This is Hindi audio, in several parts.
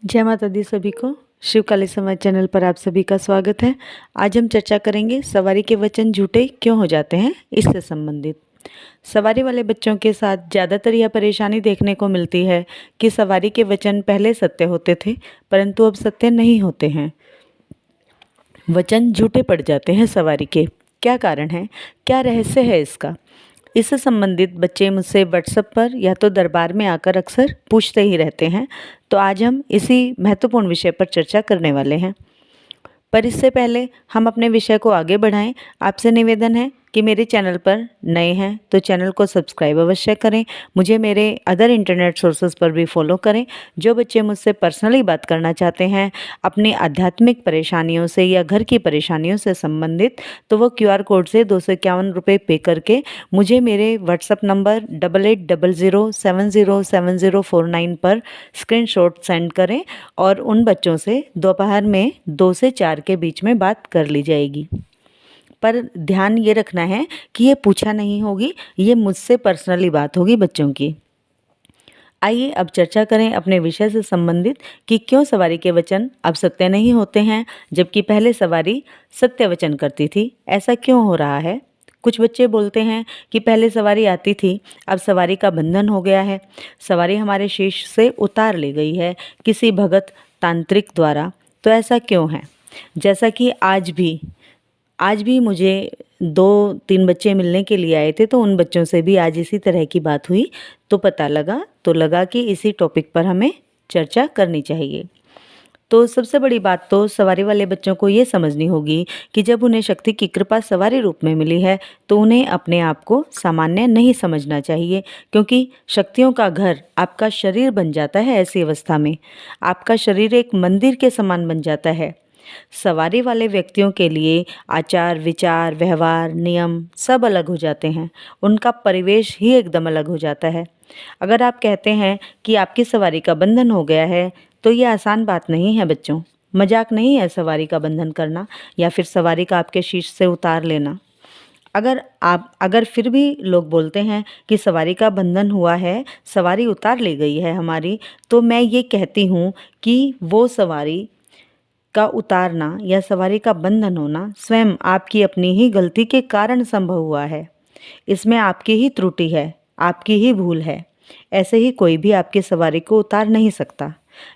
जय माता दी सभी को। शिव काली समाज चैनल पर आप सभी का स्वागत है। आज हम चर्चा करेंगे सवारी के वचन झूठे क्यों हो जाते हैं, इससे संबंधित। सवारी वाले बच्चों के साथ ज़्यादातर यह परेशानी देखने को मिलती है कि सवारी के वचन पहले सत्य होते थे, परंतु अब सत्य नहीं होते हैं। वचन झूठे पड़ जाते हैं सवारी के। क्या कारण है, क्या रहस्य है इसका? इससे संबंधित बच्चे मुझसे व्हाट्सएप पर या तो दरबार में आकर अक्सर पूछते ही रहते हैं। तो आज हम इसी महत्वपूर्ण विषय पर चर्चा करने वाले हैं। पर इससे पहले हम अपने विषय को आगे बढ़ाएं, आपसे निवेदन है कि मेरे चैनल पर नए हैं तो चैनल को सब्सक्राइब अवश्य करें। मुझे मेरे अदर इंटरनेट सोर्सेज पर भी फॉलो करें। जो बच्चे मुझसे पर्सनली बात करना चाहते हैं अपनी आध्यात्मिक परेशानियों से या घर की परेशानियों से संबंधित, तो वो QR कोड से 251 रुपये पे करके मुझे मेरे व्हाट्सएप नंबर 8800707049 पर स्क्रीनशॉट सेंड करें और उन बच्चों से दोपहर में 2 से 4 के बीच में बात कर ली जाएगी। पर ध्यान ये रखना है कि ये पूछा नहीं होगी, ये मुझसे पर्सनली बात होगी बच्चों की। आइए अब चर्चा करें अपने विषय से संबंधित कि क्यों सवारी के वचन अब सत्य नहीं होते हैं, जबकि पहले सवारी सत्य वचन करती थी। ऐसा क्यों हो रहा है? कुछ बच्चे बोलते हैं कि पहले सवारी आती थी, अब सवारी का बंधन हो गया है। सवारी हमारे शीश से उतार ली गई है किसी भगत तांत्रिक द्वारा। तो ऐसा क्यों है? जैसा कि आज भी मुझे 2-3 बच्चे मिलने के लिए आए थे, तो उन बच्चों से भी आज इसी तरह की बात हुई। तो पता लगा कि इसी टॉपिक पर हमें चर्चा करनी चाहिए। तो सबसे बड़ी बात तो सवारी वाले बच्चों को ये समझनी होगी कि जब उन्हें शक्ति की कृपा सवारी रूप में मिली है तो उन्हें अपने आप को सामान्य नहीं समझना चाहिए, क्योंकि शक्तियों का घर आपका शरीर बन जाता है। ऐसी अवस्था में आपका शरीर एक मंदिर के समान बन जाता है। सवारी वाले व्यक्तियों के लिए आचार विचार व्यवहार नियम सब अलग हो जाते हैं। उनका परिवेश ही एकदम अलग हो जाता है। अगर आप कहते हैं कि आपकी सवारी का बंधन हो गया है, तो ये आसान बात नहीं है बच्चों। मजाक नहीं है सवारी का बंधन करना या फिर सवारी का आपके शीश से उतार लेना। अगर फिर भी लोग बोलते हैं कि सवारी का बंधन हुआ है, सवारी उतार ली गई है हमारी, तो मैं ये कहती हूँ कि वो सवारी का उतारना या सवारी का बंधन होना स्वयं आपकी अपनी ही गलती के कारण संभव हुआ है। इसमें आपकी ही त्रुटि है, आपकी ही भूल है। ऐसे ही कोई भी आपकी सवारी को उतार नहीं सकता।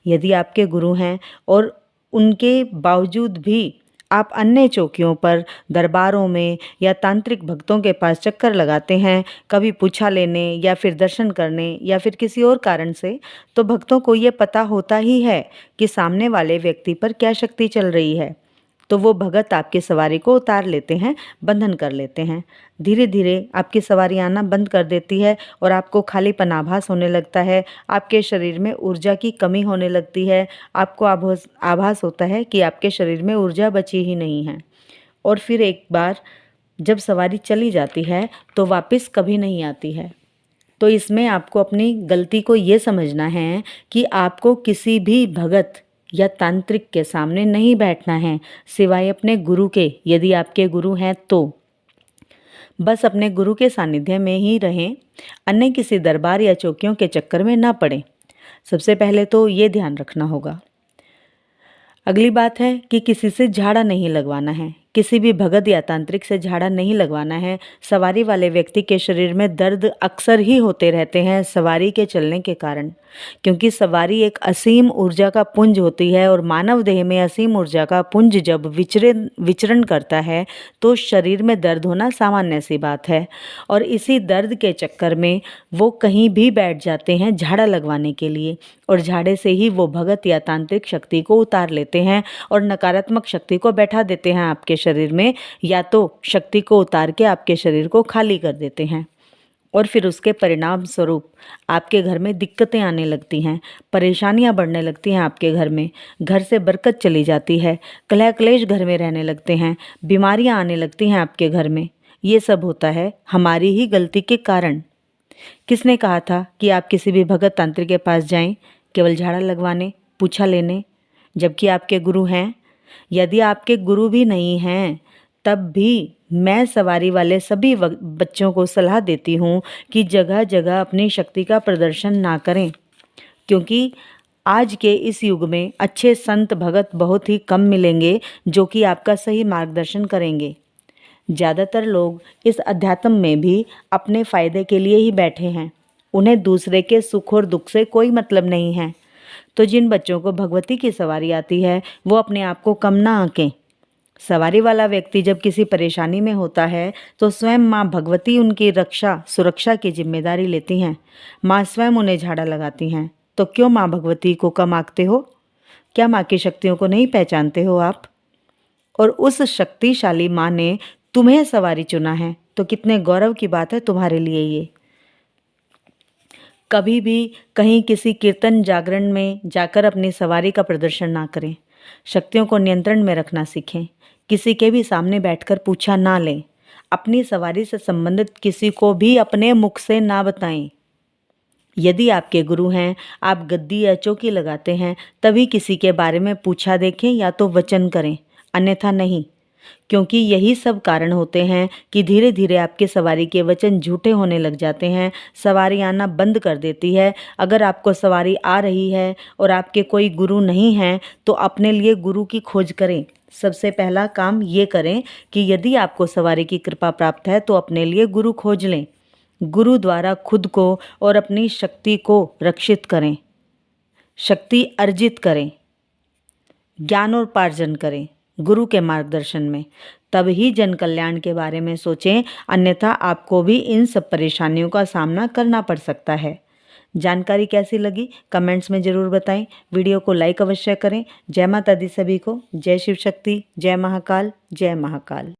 यदि आपके गुरु हैं और उनके बावजूद भी आप अन्य चौकियों पर, दरबारों में या तांत्रिक भक्तों के पास चक्कर लगाते हैं, कभी पूछा लेने या फिर दर्शन करने या फिर किसी और कारण से, तो भक्तों को ये पता होता ही है कि सामने वाले व्यक्ति पर क्या शक्ति चल रही है। तो वो भगत आपकी सवारी को उतार लेते हैं, बंधन कर लेते हैं। धीरे धीरे आपकी सवारी आना बंद कर देती है और आपको खालीपन आभास होने लगता है। आपके शरीर में ऊर्जा की कमी होने लगती है। आपको आभास होता है कि आपके शरीर में ऊर्जा बची ही नहीं है। और फिर एक बार जब सवारी चली जाती है तो वापस कभी नहीं आती है। तो इसमें आपको अपनी गलती को ये समझना है कि आपको किसी भी भगत या तांत्रिक के सामने नहीं बैठना है, सिवाय अपने गुरु के। यदि आपके गुरु हैं तो बस अपने गुरु के सानिध्य में ही रहें, अन्य किसी दरबार या चौकियों के चक्कर में ना पड़ें। सबसे पहले तो ये ध्यान रखना होगा। अगली बात है कि किसी से झाड़ा नहीं लगवाना है, किसी भी भगत या तांत्रिक से झाड़ा नहीं लगवाना है। सवारी वाले व्यक्ति के शरीर में दर्द अक्सर ही होते रहते हैं सवारी के चलने के कारण, क्योंकि सवारी एक असीम ऊर्जा का पुंज होती है और मानव देह में असीम ऊर्जा का पुंज जब विचरण करता है तो शरीर में दर्द होना सामान्य सी बात है। और इसी दर्द के चक्कर में वो कहीं भी बैठ जाते हैं झाड़ा लगवाने के लिए, और झाड़े से ही वो भगत या तांत्रिक शक्ति को उतार लेते हैं और नकारात्मक शक्ति को बैठा देते हैं आपके शरीर में, या तो शक्ति को उतार के आपके शरीर को खाली कर देते हैं। और फिर उसके परिणाम स्वरूप आपके घर में दिक्कतें आने लगती हैं, परेशानियां बढ़ने लगती हैं आपके घर में, घर से बरकत चली जाती है, कलह क्लेश घर में रहने लगते हैं, बीमारियां आने लगती हैं आपके घर में। ये सब होता है हमारी ही गलती के कारण। किसने कहा था कि आप किसी भी भगत तांत्रिक के पास जाएं केवल झाड़ा लगवाने, पूछा लेने, जबकि आपके गुरु हैं? यदि आपके गुरु भी नहीं हैं तब भी मैं सवारी वाले सभी बच्चों को सलाह देती हूँ कि जगह जगह अपनी शक्ति का प्रदर्शन ना करें, क्योंकि आज के इस युग में अच्छे संत भगत बहुत ही कम मिलेंगे जो कि आपका सही मार्गदर्शन करेंगे। ज़्यादातर लोग इस अध्यात्म में भी अपने फ़ायदे के लिए ही बैठे हैं। उन्हें दूसरे के सुख और दुख से कोई मतलब नहीं है। तो जिन बच्चों को भगवती की सवारी आती है वो अपने आप को कम ना आंकें। सवारी वाला व्यक्ति जब किसी परेशानी में होता है तो स्वयं माँ भगवती उनकी रक्षा सुरक्षा की जिम्मेदारी लेती हैं। माँ स्वयं उन्हें झाड़ा लगाती हैं। तो क्यों माँ भगवती को कम आंकते हो? क्या माँ की शक्तियों को नहीं पहचानते हो आप? और उस शक्तिशाली माँ ने तुम्हें सवारी चुना है तो कितने गौरव की बात है तुम्हारे लिए ये। कभी भी कहीं किसी कीर्तन जागरण में जाकर अपनी सवारी का प्रदर्शन ना करें। शक्तियों को नियंत्रण में रखना सीखें। किसी के भी सामने बैठकर पूछा ना लें। अपनी सवारी से संबंधित किसी को भी अपने मुख से ना बताएं। यदि आपके गुरु हैं, आप गद्दी या चौकी लगाते हैं, तभी किसी के बारे में पूछा देखें या तो वचन करें, अन्यथा नहीं। क्योंकि यही सब कारण होते हैं कि धीरे धीरे आपके सवारी के वचन झूठे होने लग जाते हैं। सवारी आना बंद कर देती है। अगर आपको सवारी आ रही है और आपके कोई गुरु नहीं हैं तो अपने लिए गुरु की खोज करें। सबसे पहला काम ये करें कि यदि आपको सवारी की कृपा प्राप्त है तो अपने लिए गुरु खोज लें। गुरु द्वारा खुद को और अपनी शक्ति को रक्षित करें, शक्ति अर्जित करें, ज्ञान और पार्जन करें गुरु के मार्गदर्शन में। तब ही जन कल्याण के बारे में सोचें, अन्यथा आपको भी इन सब परेशानियों का सामना करना पड़ सकता है। जानकारी कैसी लगी कमेंट्स में ज़रूर बताएं। वीडियो को लाइक अवश्य करें। जय माता दी सभी को। जय शिव शक्ति, जय महाकाल, जय महाकाल।